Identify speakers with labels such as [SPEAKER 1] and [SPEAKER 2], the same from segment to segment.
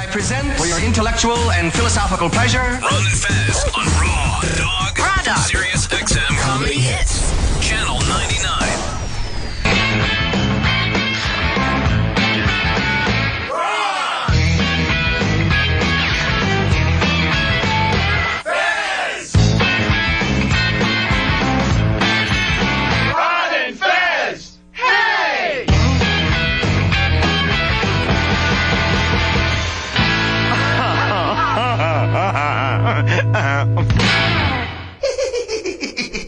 [SPEAKER 1] present for your intellectual and philosophical pleasure,
[SPEAKER 2] Ron and Fez on Raw Dog.
[SPEAKER 1] Raw Dog.
[SPEAKER 2] Sirius XM Comedy Hits. Channel 99.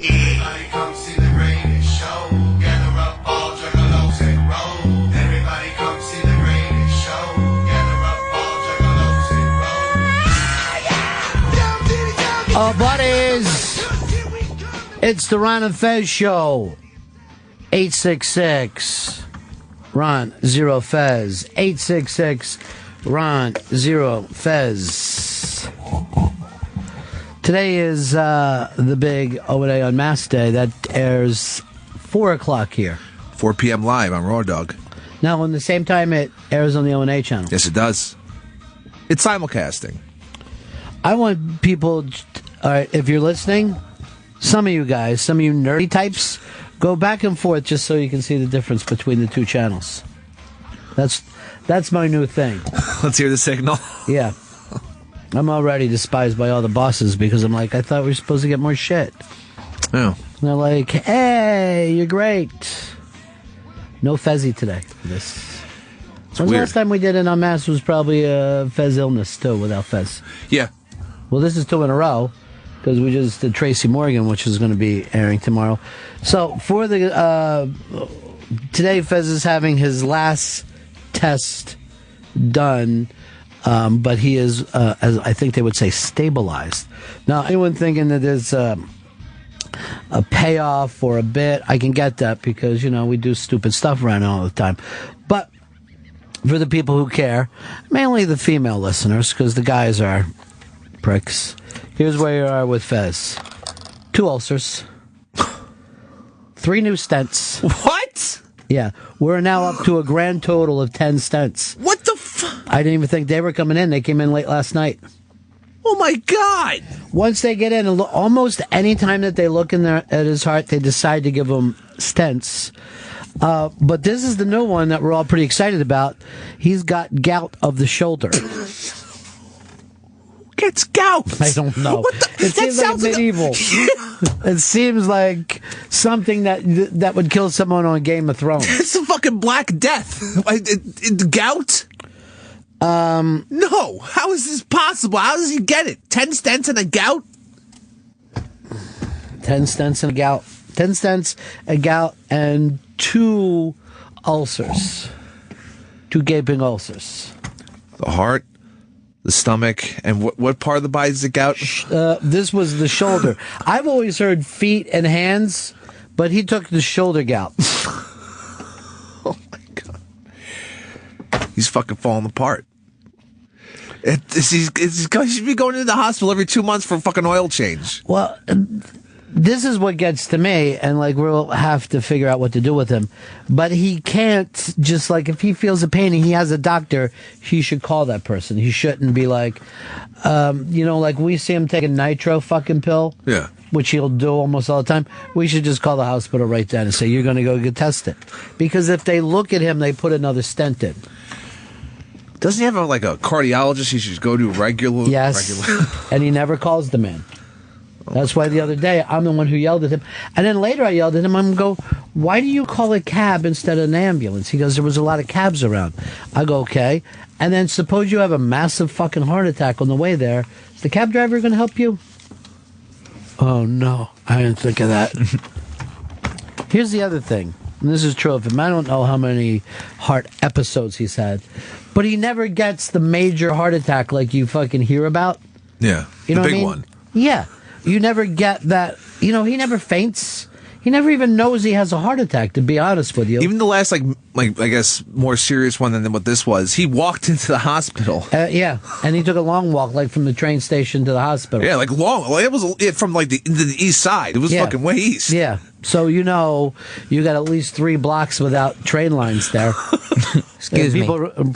[SPEAKER 3] Everybody come see the greatest show. Gather up all juggalos and roll. Everybody come see the greatest show. Gather up all juggalos and roll.
[SPEAKER 4] Oh, buddies, it's the Ron and Fez Show. 866 Ron Zero Fez. 866 Ron Zero Fez. Today is the big O&A on Mass Day. That airs 4 o'clock here.
[SPEAKER 5] 4 p.m. live on Raw Dog.
[SPEAKER 4] Now, on the same time, it airs on the O&A channel.
[SPEAKER 5] Yes, it does. It's simulcasting.
[SPEAKER 4] I want people, all right, if you're listening, some of you guys, some of you nerdy types, go back and forth just so you can see the difference between the two channels. That's my new thing.
[SPEAKER 5] Let's hear the signal.
[SPEAKER 4] Yeah. I'm already despised by all the bosses because I'm like, I thought we were supposed to get more shit.
[SPEAKER 5] Oh.
[SPEAKER 4] And they're like, hey, you're great. No Fezzy today. When's the last time we did it on Mass was probably a Fez illness, too, without Fez.
[SPEAKER 5] Yeah.
[SPEAKER 4] Well, this is 2 in a row because we just did Tracy Morgan, which is going to be airing tomorrow. So for the today, Fez is having his last test done. But he is, as I think they would say, stabilized. Now, anyone thinking that there's a payoff or a bit, I can get that because, you know, we do stupid stuff around all the time. But for the people who care, mainly the female listeners, because the guys are pricks, here's where you are with Fez. 2 ulcers. 3 new stents.
[SPEAKER 5] What?
[SPEAKER 4] Yeah. We're now up to a grand total of 10 stents.
[SPEAKER 5] What the fuck?
[SPEAKER 4] I didn't even think they were coming in. They came in late last night.
[SPEAKER 5] Oh, my God.
[SPEAKER 4] Once they get in, almost any time that they look in at his heart, they decide to give him stents. But this is the new one that we're all pretty excited about. He's got gout of the shoulder.
[SPEAKER 5] Gets gout.
[SPEAKER 4] I don't know. It seems like medieval. It seems like something that would kill someone on Game of Thrones.
[SPEAKER 5] It's the fucking Black Death. Gout? No. How is this possible? How does he get it? 10 stents and a gout?
[SPEAKER 4] 10 stents and a gout. 10 stents, a gout, and 2 ulcers. 2 gaping ulcers.
[SPEAKER 5] The heart, the stomach, and what part of the body is the gout?
[SPEAKER 4] This was the shoulder. I've always heard feet and hands, but he took the shoulder gout.
[SPEAKER 5] Oh, my God. He's fucking falling apart. He should be going to the hospital every 2 months for a fucking oil change.
[SPEAKER 4] Well, this is what gets to me, and like we'll have to figure out what to do with him. But he can't just like if he feels a pain and he has a doctor, he should call that person. He shouldn't be like, like we see him take a nitro fucking pill.
[SPEAKER 5] Yeah.
[SPEAKER 4] Which he'll do almost all the time. We should just call the hospital right then and say, you're going to go get tested. Because if they look at him, they put another stent in.
[SPEAKER 5] Doesn't he have a cardiologist he should go to regularly?
[SPEAKER 4] Yes, and he never calls the man. That's why the other day, I'm the one who yelled at him. And then later I yelled at him, I'm go, why do you call a cab instead of an ambulance? He goes, there was a lot of cabs around. I go, okay. And then suppose you have a massive fucking heart attack on the way there. Is the cab driver going to help you? Oh, no. I didn't think of that. Here's the other thing. And this is true of him. I don't know how many heart episodes he's had. But he never gets the major heart attack like you fucking hear about.
[SPEAKER 5] Yeah.
[SPEAKER 4] You know
[SPEAKER 5] the big
[SPEAKER 4] what I mean?
[SPEAKER 5] one.
[SPEAKER 4] Yeah. You never get that. He never faints. He never even knows he has a heart attack, to be honest with you.
[SPEAKER 5] Even the last, I guess, more serious one than what this was, he walked into the hospital.
[SPEAKER 4] Yeah, and he took a long walk, from the train station to the hospital.
[SPEAKER 5] Yeah, long. It was from, into the east side. It was fucking way east.
[SPEAKER 4] Yeah, So you got at least 3 blocks without train lines there.
[SPEAKER 6] Excuse me.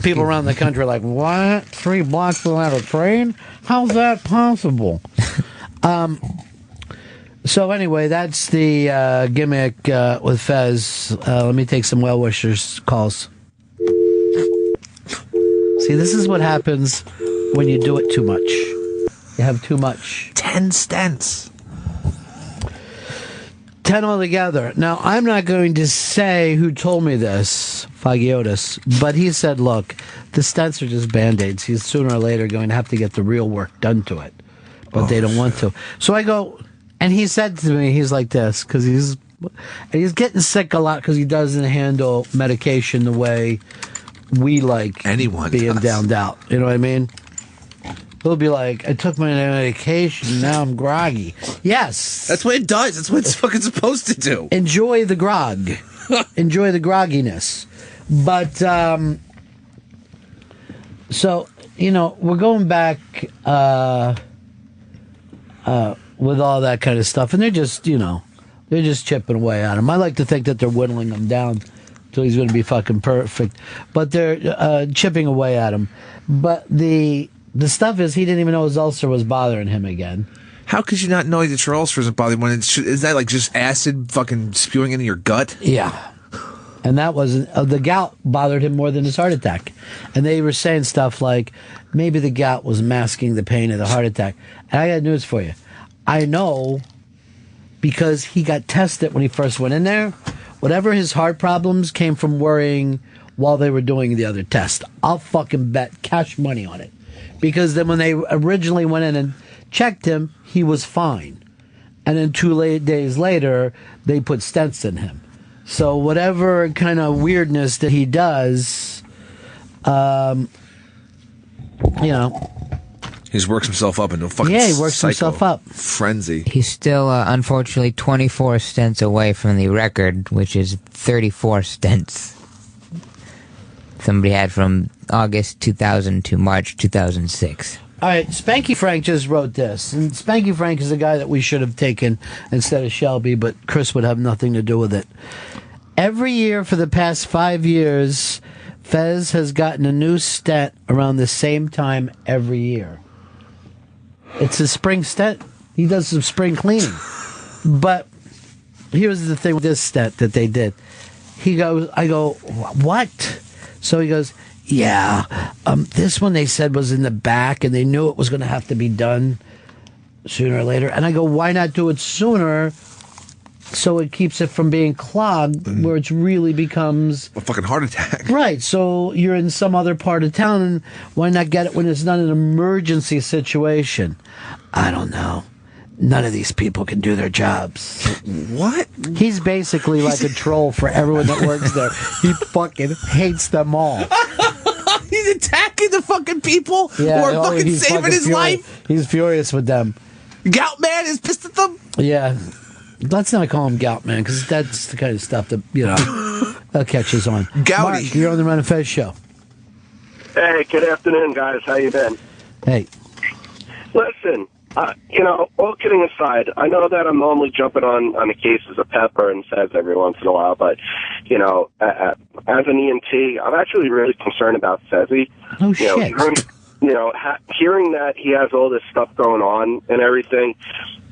[SPEAKER 4] People around the country are like, what? 3 blocks without a train? How's that possible? So anyway, that's the gimmick with Fez. Let me take some well-wishers calls. See, this is what happens when you do it too much. You have too much.
[SPEAKER 5] 10 stents.
[SPEAKER 4] 10 altogether. Now, I'm not going to say who told me this, Fagiotis, but he said, look, the stents are just Band-Aids. He's sooner or later going to have to get the real work done to it, but they don't want to. So I go, and he said to me, he's like this, because he's getting sick a lot because he doesn't handle medication the way we like
[SPEAKER 5] anyone
[SPEAKER 4] being
[SPEAKER 5] does.
[SPEAKER 4] downed out. You know what I mean? He'll be like, I took my medication, now I'm groggy. Yes.
[SPEAKER 5] That's what it does. That's what it's fucking supposed to do.
[SPEAKER 4] Enjoy the grog. Enjoy the grogginess. But, so, we're going back with all that kind of stuff. And they're just, they're just chipping away at him. I like to think that they're whittling him down till he's going to be fucking perfect. But they're chipping away at him. But the stuff is, he didn't even know his ulcer was bothering him again.
[SPEAKER 5] How could you not know that your ulcer isn't bothering you? Is that like just acid fucking spewing into your gut?
[SPEAKER 4] Yeah. And that wasn't, the gout bothered him more than his heart attack. And they were saying stuff like, maybe the gout was masking the pain of the heart attack. And I got news for you. I know, because he got tested when he first went in there. Whatever his heart problems came from worrying while they were doing the other test. I'll fucking bet cash money on it. Because then when they originally went in and checked him, he was fine. And then 2 days later, they put stents in him. So whatever kind of weirdness that he does,
[SPEAKER 5] He's works himself up into a fucking
[SPEAKER 4] he works himself up.
[SPEAKER 5] Frenzy.
[SPEAKER 6] He's still, unfortunately, 24 stents away from the record, which is 34 stents. Somebody had from August 2000 to March 2006.
[SPEAKER 4] All right, Spanky Frank just wrote this. And Spanky Frank is a guy that we should have taken instead of Shelby, but Chris would have nothing to do with it. Every year for the past 5 years, Fez has gotten a new stent around the same time every year. It's a spring stent. He does some spring cleaning. But here's the thing with this stent that they did. I go, what? So he goes, yeah, this one they said was in the back, and they knew it was going to have to be done sooner or later. And I go, why not do it sooner so it keeps it from being clogged, where it really becomes
[SPEAKER 5] A fucking heart attack.
[SPEAKER 4] right? So you're in some other part of town, and why not get it when it's not an emergency situation? I don't know. None of these people can do their jobs.
[SPEAKER 5] What?
[SPEAKER 4] He's basically like a troll for everyone that works there. He fucking hates them all.
[SPEAKER 5] He's attacking the fucking people who are fucking
[SPEAKER 4] he's
[SPEAKER 5] saving
[SPEAKER 4] fucking
[SPEAKER 5] his life.
[SPEAKER 4] He's furious with them.
[SPEAKER 5] Gout Man is pissed at them.
[SPEAKER 4] Yeah. Let's not call him Gout Man, because that's the kind of stuff that, that catches on.
[SPEAKER 5] Gouty.
[SPEAKER 4] Mark, you're on the Run and Fez show.
[SPEAKER 7] Hey, good afternoon, guys. How you been?
[SPEAKER 4] Hey.
[SPEAKER 7] Listen, all kidding aside, I know that I'm normally jumping on the cases of Pepper and Fez every once in a while, but, as an EMT, I'm actually really concerned about Fezzy.
[SPEAKER 4] Oh, shit.
[SPEAKER 7] Hearing that he has all this stuff going on and everything,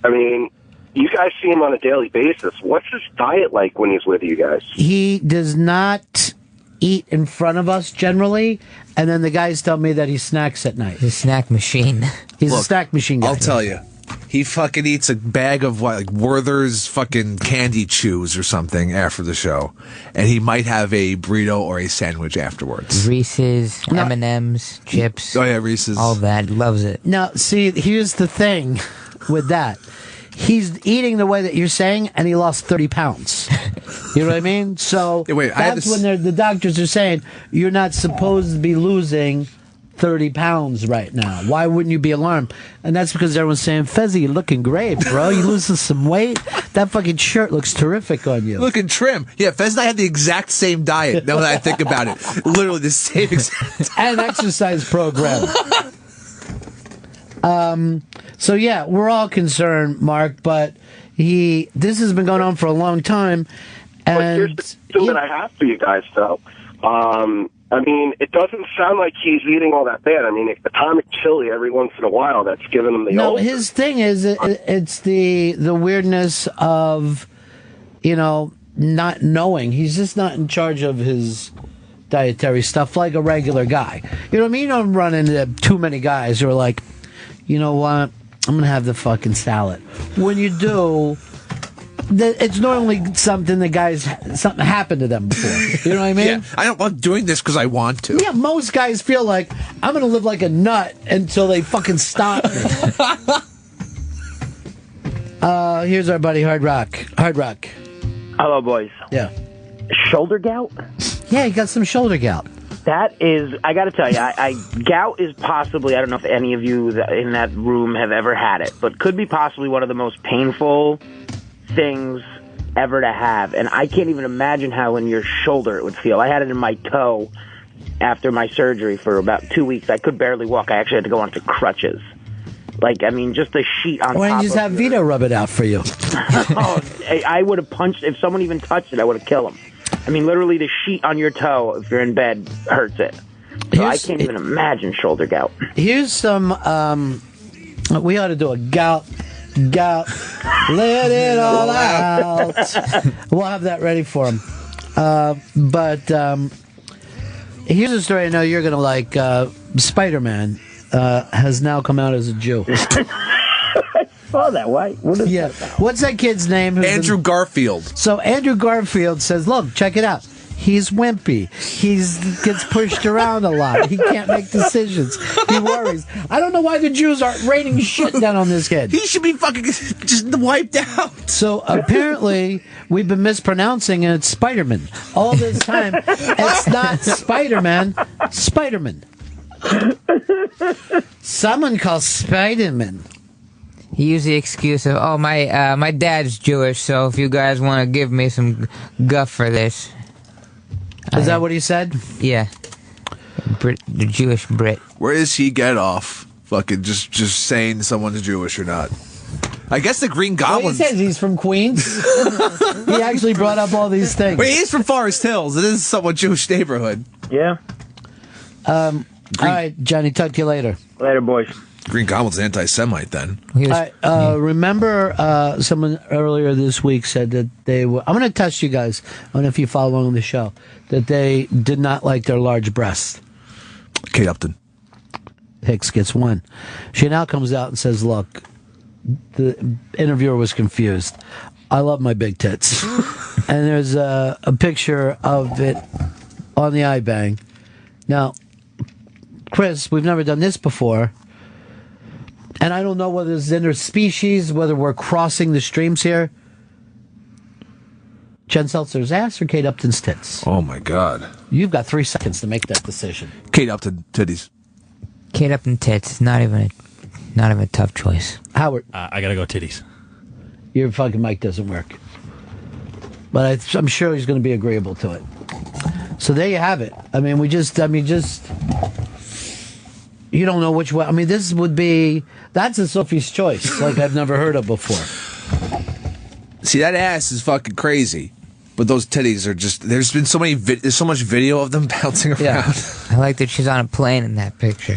[SPEAKER 7] I mean, you guys see him on a daily basis. What's his diet like when he's with you guys?
[SPEAKER 4] He does not eat in front of us generally, and then the guys tell me that he snacks at night.
[SPEAKER 6] The snack machine.
[SPEAKER 4] He's a snack machine guy.
[SPEAKER 5] I'll tell you. He fucking eats a bag of Werther's fucking candy chews or something after the show. And he might have a burrito or a sandwich afterwards.
[SPEAKER 6] Reese's, M&M's, chips.
[SPEAKER 5] Oh, yeah, Reese's.
[SPEAKER 6] All that. Loves it.
[SPEAKER 4] Now, see, here's the thing with that. He's eating the way that you're saying, and he lost 30 pounds. You know what I mean? So
[SPEAKER 5] Yeah, wait,
[SPEAKER 4] that's when the doctors are saying, you're not supposed to be losing 30 pounds right now. Why wouldn't you be alarmed? And that's because everyone's saying, Fezzy, you're looking great, bro. You losing some weight? That fucking shirt looks terrific on you.
[SPEAKER 5] Looking trim. Yeah, Fez and I had the exact same diet, now that I think about it. Literally the same exact.
[SPEAKER 4] And exercise program. So yeah, we're all concerned, Mark, but This has been going on for a long time.
[SPEAKER 7] But here's the thing that I have for you guys, though. I mean, it doesn't sound like he's eating all that bad. I mean, atomic chili every once in a while, that's giving him the
[SPEAKER 4] No,
[SPEAKER 7] ulcers.
[SPEAKER 4] his thing is it's the weirdness of, not knowing. He's just not in charge of his dietary stuff like a regular guy. You know what I mean? You don't run into too many guys who are like, you know what? I'm going to have the fucking salad. When you do, it's normally something something happened to them before. You know what I mean?
[SPEAKER 5] Yeah, I don't love doing this because I want to.
[SPEAKER 4] Yeah, most guys feel like I'm going to live like a nut until they fucking stop me. Here's our buddy Hard Rock. Hard Rock.
[SPEAKER 8] Hello, boys.
[SPEAKER 4] Yeah.
[SPEAKER 8] Shoulder gout?
[SPEAKER 4] Yeah, he got some shoulder gout.
[SPEAKER 8] That is, I got to tell you, gout is possibly, I don't know if any of you in that room have ever had it, but could be possibly one of the most painful things ever to have. And I can't even imagine how in your shoulder it would feel. I had it in my toe after my surgery for about 2 weeks. I could barely walk. I actually had to go onto crutches. Like, I mean, just the sheet on
[SPEAKER 4] Why
[SPEAKER 8] top
[SPEAKER 4] didn't you just have Vito rub it out for you?
[SPEAKER 8] Oh, I would have punched, if someone even touched it, I would have killed him. I mean, literally the sheet on your toe, if you're in bed, hurts it. So I can't even imagine shoulder gout.
[SPEAKER 4] Here's some, we ought to do a gout, let it all out. We'll have that ready for him. But here's a story I know you're going to like. Spider-Man has now come out as a Jew.
[SPEAKER 8] Oh, that white. What is that about?
[SPEAKER 4] What's that kid's name?
[SPEAKER 5] Andrew Garfield.
[SPEAKER 4] So Andrew Garfield says, look, check it out. He's wimpy. He gets pushed around a lot. He can't make decisions. He worries. I don't know why the Jews aren't raining shit down on this kid.
[SPEAKER 5] He should be fucking just wiped out.
[SPEAKER 4] So apparently we've been mispronouncing it. It's Spider-Man. All this time, it's not Spider-Man. Spider-Man. Someone calls Spider-Man.
[SPEAKER 6] He used the excuse of, oh, my dad's Jewish, so if you guys want to give me some guff for this.
[SPEAKER 4] Is that what he said?
[SPEAKER 6] Yeah. The Jewish Brit.
[SPEAKER 5] Where does he get off? Fucking just saying someone's Jewish or not. I guess the Green Goblin.
[SPEAKER 4] Well, he says he's from Queens. He actually brought up all these things.
[SPEAKER 5] Wait, he's from Forest Hills. It is a somewhat Jewish neighborhood.
[SPEAKER 8] Yeah.
[SPEAKER 4] All right, Johnny, talk to you later.
[SPEAKER 8] Later, boys.
[SPEAKER 5] Green Goblin's anti-Semite then.
[SPEAKER 4] Remember someone earlier this week said that they were... I'm going to test you guys. I don't know if you follow along the show. That they did not like their large breasts.
[SPEAKER 5] Kate Upton.
[SPEAKER 4] Hicks gets one. She now comes out and says, look, the interviewer was confused. I love my big tits. And there's a picture of it on the iBang. Now, Chris, we've never done this before. And I don't know whether it's interspecies, whether we're crossing the streams here. Jen Seltzer's ass or Kate Upton's tits?
[SPEAKER 5] Oh, my God.
[SPEAKER 4] You've got 3 seconds to make that decision.
[SPEAKER 5] Kate Upton titties.
[SPEAKER 6] Kate Upton tits. Not even a tough choice.
[SPEAKER 4] Howard.
[SPEAKER 9] I gotta go titties.
[SPEAKER 4] Your fucking mic doesn't work. But I'm sure he's going to be agreeable to it. So there you have it. I mean, you don't know which way. I mean, that's a Sophie's choice, like I've never heard of before.
[SPEAKER 5] See, that ass is fucking crazy. But those titties are just, there's been so much video of them bouncing around.
[SPEAKER 4] Yeah.
[SPEAKER 6] I like that she's on a plane in that picture.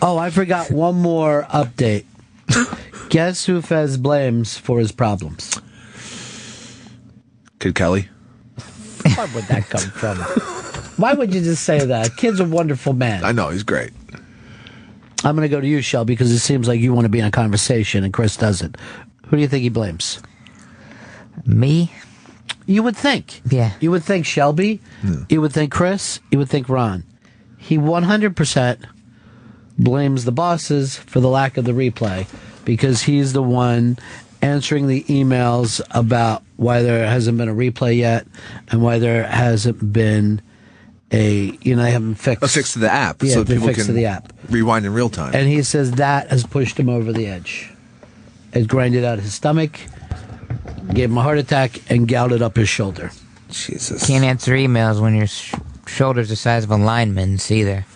[SPEAKER 4] Oh, I forgot one more update. Guess who Fez blames for his problems?
[SPEAKER 5] Kid Kelly.
[SPEAKER 4] Where would that come from? Why would you just say that? Kid's a wonderful man.
[SPEAKER 5] I know, he's great.
[SPEAKER 4] I'm going to go to you, Shell, because it seems like you want to be in a conversation and Chris doesn't. Who do you think he blames?
[SPEAKER 6] Me?
[SPEAKER 4] You would think.
[SPEAKER 6] Yeah.
[SPEAKER 4] You would think Shelby. You would think Chris. You would think Ron. He 100% blames the bosses for the lack of the replay because he's the one answering the emails about why there hasn't been a replay yet and why there hasn't been they haven't fixed
[SPEAKER 5] A fix to the app
[SPEAKER 4] Yeah,
[SPEAKER 5] so
[SPEAKER 4] the
[SPEAKER 5] people
[SPEAKER 4] fix
[SPEAKER 5] can
[SPEAKER 4] to the app.
[SPEAKER 5] rewind in real time.
[SPEAKER 4] And he says that has pushed him over the edge. It grinded out his stomach, gave him a heart attack, and gouted up his shoulder.
[SPEAKER 5] Jesus.
[SPEAKER 6] Can't answer emails when your shoulder's the size of a lineman's either.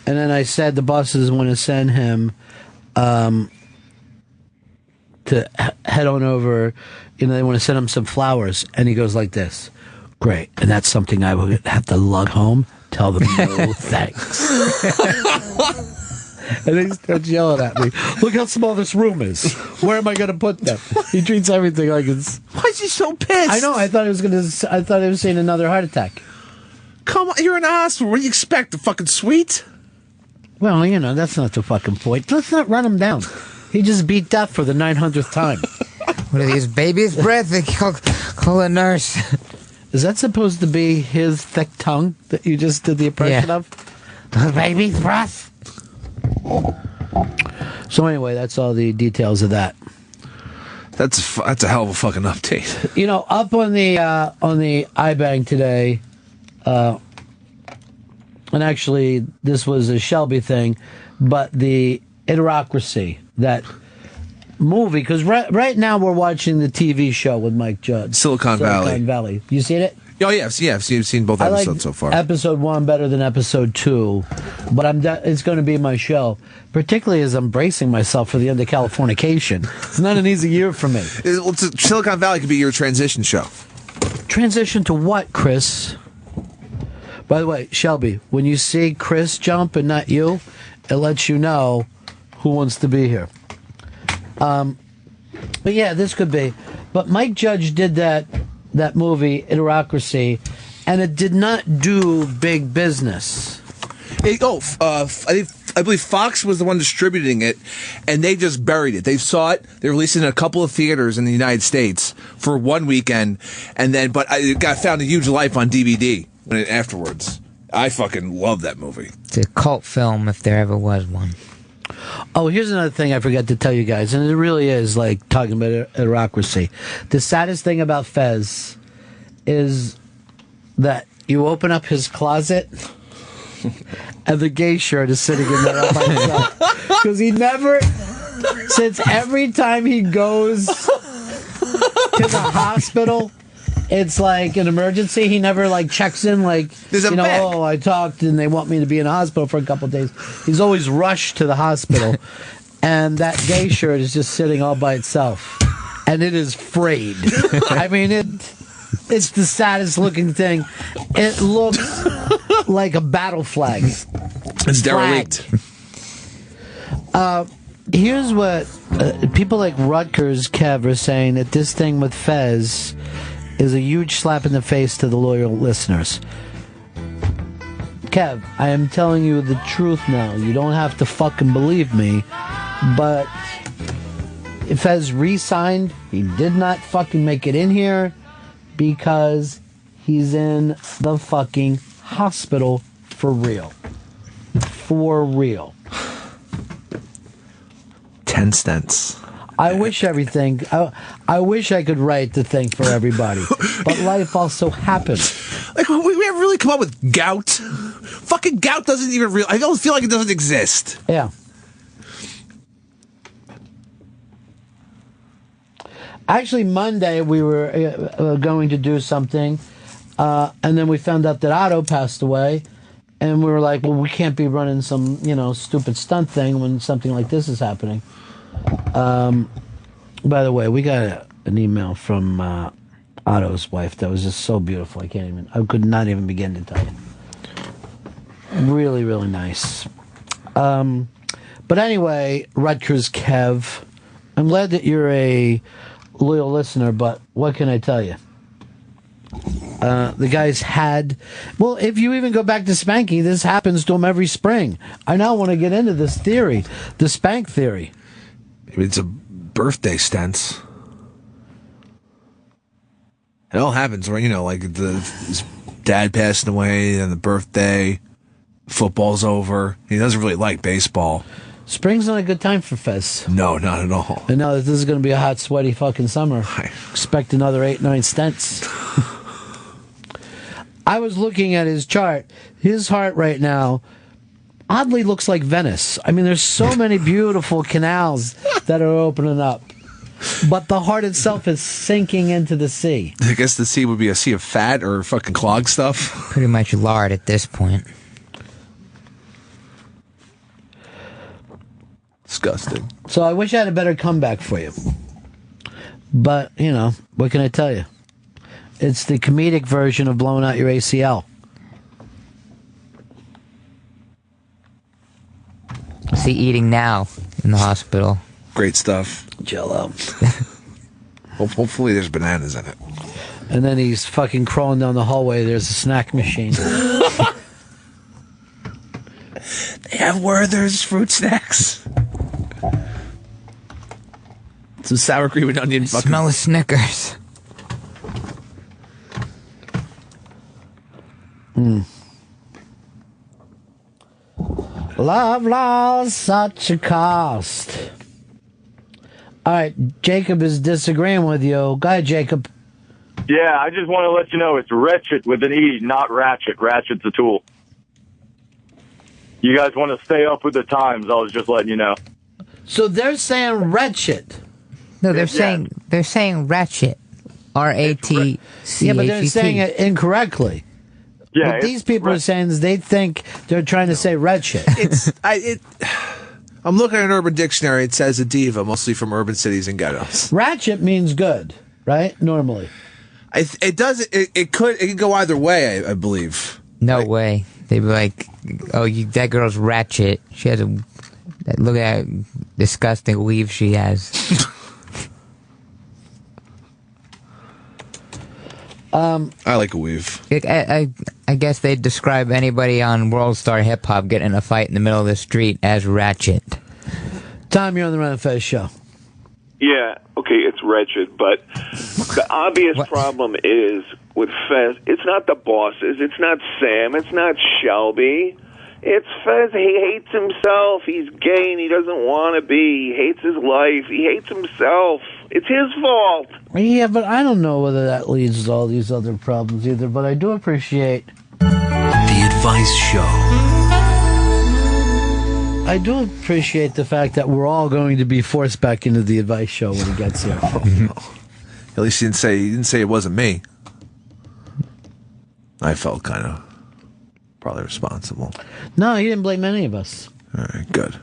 [SPEAKER 4] And then I said the bosses want to send him to head on over. You know, they want to send him some flowers, and he goes like this. Great, and that's something I would have to lug home. Tell them no thanks. And he starts yelling at me. Look how small this room is. Where am I going to put them? He treats everything like it's.
[SPEAKER 5] Why is he so pissed?
[SPEAKER 4] I know. I thought he was saying another heart attack.
[SPEAKER 5] Come on, you're in the hospital. What do you expect? A fucking suite?
[SPEAKER 4] Well, you know, that's not the fucking point. Let's not run him down. He just beat death for the 900th time.
[SPEAKER 6] What are these, baby's breath? They call a nurse.
[SPEAKER 4] Is that supposed to be his thick tongue that you just did the impression of? The baby's breath. So anyway, that's all the details of that.
[SPEAKER 5] That's a hell of a fucking update.
[SPEAKER 4] You know, up on the iBank today, and actually this was a Shelby thing, but the Idiocracy, that movie, because right now we're watching the TV show with Mike Judd.
[SPEAKER 5] Silicon
[SPEAKER 4] Valley. You seen it?
[SPEAKER 5] Oh, yeah, I've seen both episodes so far.
[SPEAKER 4] Episode 1 better than episode 2, but it's going to be my show, particularly as I'm bracing myself for the end of Californication. It's not an easy year for me.
[SPEAKER 5] Silicon Valley could be your transition show.
[SPEAKER 4] Transition to what, Chris? By the way, Shelby, when you see Chris jump and not you, it lets you know who wants to be here. But yeah, this could be. But Mike Judge did that movie, Idiocracy, and it did not do big business.
[SPEAKER 5] I believe Fox was the one distributing it, and they just buried it. They saw it. They released it in a couple of theaters in the United States for one weekend, but it got found a huge life on DVD afterwards. I fucking love that movie.
[SPEAKER 6] It's a cult film if there ever was one.
[SPEAKER 4] Oh, here's another thing I forgot to tell you guys, and it really is like talking about Idiocracy. The saddest thing about Fez is that you open up his closet and the gay shirt is sitting in there all by himself. Because he never, since every time he goes to the hospital, it's like an emergency. He never checks in
[SPEAKER 5] bag.
[SPEAKER 4] Oh, I talked and they want me to be in the hospital for a couple of days. He's always rushed to the hospital. And that gay shirt is just sitting all by itself. And it is frayed. I mean, it's the saddest looking thing. It looks like a battle flag.
[SPEAKER 5] It's derelict.
[SPEAKER 4] Here's what people like Rutgers Kev are saying, that this thing with Fez is a huge slap in the face to the loyal listeners. Kev, I am telling you the truth now. You don't have to fucking believe me, but if Fez re-signed, he did not fucking make it in here because he's in the fucking hospital for real. For real.
[SPEAKER 5] 10 stents.
[SPEAKER 4] I wish everything. I wish I could write the thing for everybody, but life also happens.
[SPEAKER 5] We haven't really come up with gout. Fucking gout doesn't even I don't feel like it doesn't exist.
[SPEAKER 4] Yeah. Actually, Monday we were going to do something, and then we found out that Otto passed away, and we were like, well, we can't be running some stupid stunt thing when something like this is happening. By the way, we got an email from Otto's wife that was just so beautiful. I could not even begin to tell you. Really, really nice. But anyway, Rutgers Kev, I'm glad that you're a loyal listener, but what can I tell you? The guys if you even go back to Spanky, this happens to him every spring. I now want to get into this theory, the Spank theory.
[SPEAKER 5] Maybe it's a birthday stents. It all happens when, his dad passing away, and the birthday, football's over. He doesn't really like baseball.
[SPEAKER 4] Spring's not a good time for Fez.
[SPEAKER 5] No, not at all.
[SPEAKER 4] And now this is going to be a hot, sweaty fucking summer. Expect another 8-9 stents. I was looking at his chart. His heart right now oddly looks like Venice. I mean, there's so many beautiful canals that are opening up. But the heart itself is sinking into the sea.
[SPEAKER 5] I guess the sea would be a sea of fat or fucking clog stuff.
[SPEAKER 6] Pretty much lard at this point.
[SPEAKER 5] Disgusting.
[SPEAKER 4] So I wish I had a better comeback for you. But, you know, what can I tell you? It's the comedic version of blowing out your ACL.
[SPEAKER 6] See, eating now in the hospital.
[SPEAKER 5] Great stuff.
[SPEAKER 4] Jell-O.
[SPEAKER 5] Hopefully there's bananas in it.
[SPEAKER 4] And then he's fucking crawling down the hallway. There's a snack machine.
[SPEAKER 5] They have Werther's fruit snacks. Some sour cream and onion.
[SPEAKER 6] Smell of Snickers.
[SPEAKER 4] Love lost such a cost. All right, Jacob is disagreeing with you. Go ahead, Jacob.
[SPEAKER 9] Yeah, I just want to let you know it's wretched with an E, not ratchet. Ratchet's a tool. You guys want to stay up with the times. I was just letting you know.
[SPEAKER 4] So they're saying wretched.
[SPEAKER 6] No, they're saying ratchet. RATCHET.
[SPEAKER 4] Yeah, but they're saying it incorrectly.
[SPEAKER 9] Yeah,
[SPEAKER 4] what these people are saying is they think they're trying to say wretched.
[SPEAKER 5] I'm looking at an Urban Dictionary. It says a diva, mostly from urban cities and ghettos.
[SPEAKER 4] Ratchet means good, right? Normally.
[SPEAKER 5] It does. It could go either way. I believe.
[SPEAKER 6] No way. They'd be like, "Oh, that girl's ratchet. She has look at that disgusting weave she has."
[SPEAKER 5] I like a weave.
[SPEAKER 6] I guess they'd describe anybody on World Star Hip Hop getting in a fight in the middle of the street as ratchet.
[SPEAKER 4] Tom, you're on the Run and Fez show.
[SPEAKER 10] Yeah, okay, it's wretched, but the obvious problem is with Fez, it's not the bosses, it's not Sam, it's not Shelby. It's Fez. He hates himself. He's gay and he doesn't want to be. He hates his life. He hates himself. It's his fault.
[SPEAKER 4] Yeah, but I don't know whether that leads to all these other problems either, but I do appreciate
[SPEAKER 2] The Advice Show.
[SPEAKER 4] I do appreciate the fact that we're all going to be forced back into the Advice Show when he gets here.
[SPEAKER 5] At least he didn't say it wasn't me. I felt kind of probably responsible.
[SPEAKER 4] No, he didn't blame any of us.
[SPEAKER 5] All right, good.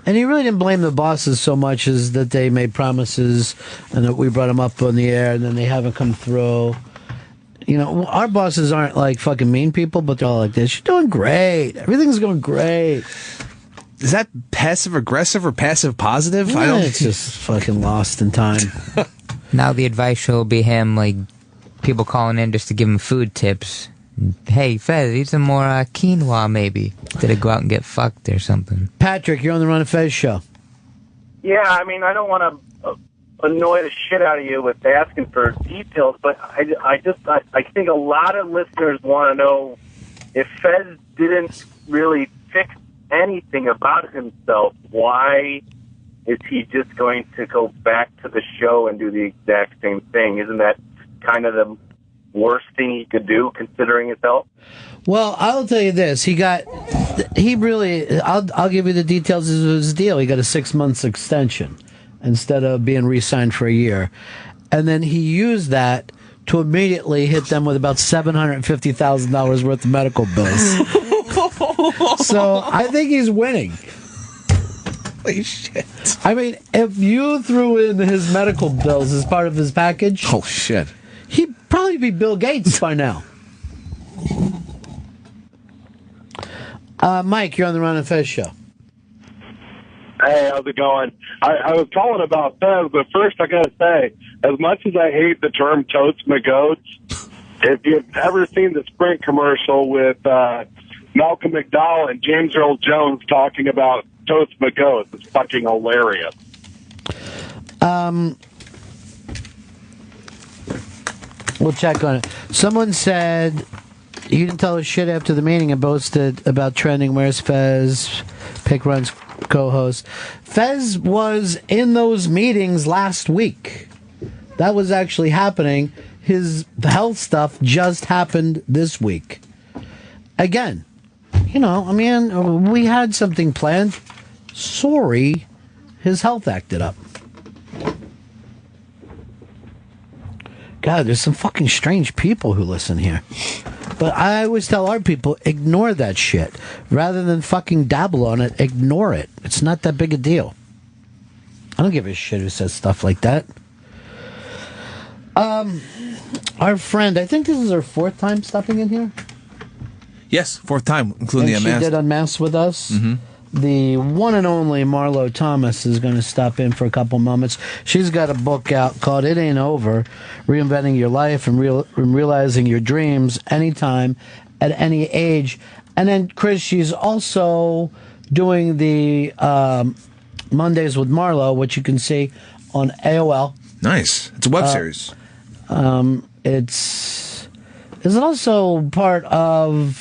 [SPEAKER 4] And he really didn't blame the bosses so much as that they made promises and that we brought them up on the air and then they haven't come through. You know, our bosses aren't like fucking mean people, but they're all like this. You're doing great. Everything's going great.
[SPEAKER 5] Is that passive aggressive or passive positive?
[SPEAKER 4] Yeah,
[SPEAKER 5] I don't.
[SPEAKER 4] It's just fucking lost in time.
[SPEAKER 6] Now the Advice Show will be him, like, people calling in just to give him food tips. Hey, Fez, eat some more quinoa, maybe. Instead of go out and get fucked or something.
[SPEAKER 4] Patrick, you're on the Run and Fez show.
[SPEAKER 11] Yeah, I mean, I don't want to annoy the shit out of you with asking for details, but I think a lot of listeners want to know if Fez didn't really fix anything about himself, why is he just going to go back to the show and do the exact same thing? Isn't that kind of the worst thing he could do, considering his health?
[SPEAKER 4] Well, I'll tell you this. I'll give you the details of his deal. He got a 6 months extension instead of being re-signed for a year. And then he used that to immediately hit them with about $750,000 worth of medical bills. So I think he's winning.
[SPEAKER 5] Holy shit.
[SPEAKER 4] I mean, if you threw in his medical bills as part of his package...
[SPEAKER 5] Oh, shit.
[SPEAKER 4] He'd probably be Bill Gates by now. Mike, you're on the Ron and Fez show.
[SPEAKER 9] Hey, how's it going? I was calling about Fez, but first I gotta say, as much as I hate the term totes my goats, if you've ever seen the Sprint commercial with Malcolm McDowell and James Earl Jones talking about totes my goats, it's fucking hilarious.
[SPEAKER 4] We'll check on it. Someone said you didn't tell us shit after the meeting and boasted about trending. Where's Fez? Pick Run's co-host. Fez was in those meetings last week. That was actually happening. His health stuff just happened this week. Again, you know, I mean, we had something planned. Sorry, his health acted up. God, there's some fucking strange people who listen here. But I always tell our people, ignore that shit. Rather than fucking dabble on it, ignore it. It's not that big a deal. I don't give a shit who says stuff like that. Our friend, I think this is her 4th time stopping in here.
[SPEAKER 5] Yes, 4th time, including
[SPEAKER 4] And
[SPEAKER 5] the
[SPEAKER 4] she
[SPEAKER 5] Unmasked.
[SPEAKER 4] did Unmasked with us. The one and only Marlo Thomas is going to stop in for a couple moments. She's got a book out called It Ain't Over, Reinventing Your Life and Realizing Your Dreams Anytime, at any age. And then, Chris, she's also doing the Mondays with Marlo, which you can see on AOL.
[SPEAKER 5] Nice. It's a web series.
[SPEAKER 4] It's also part of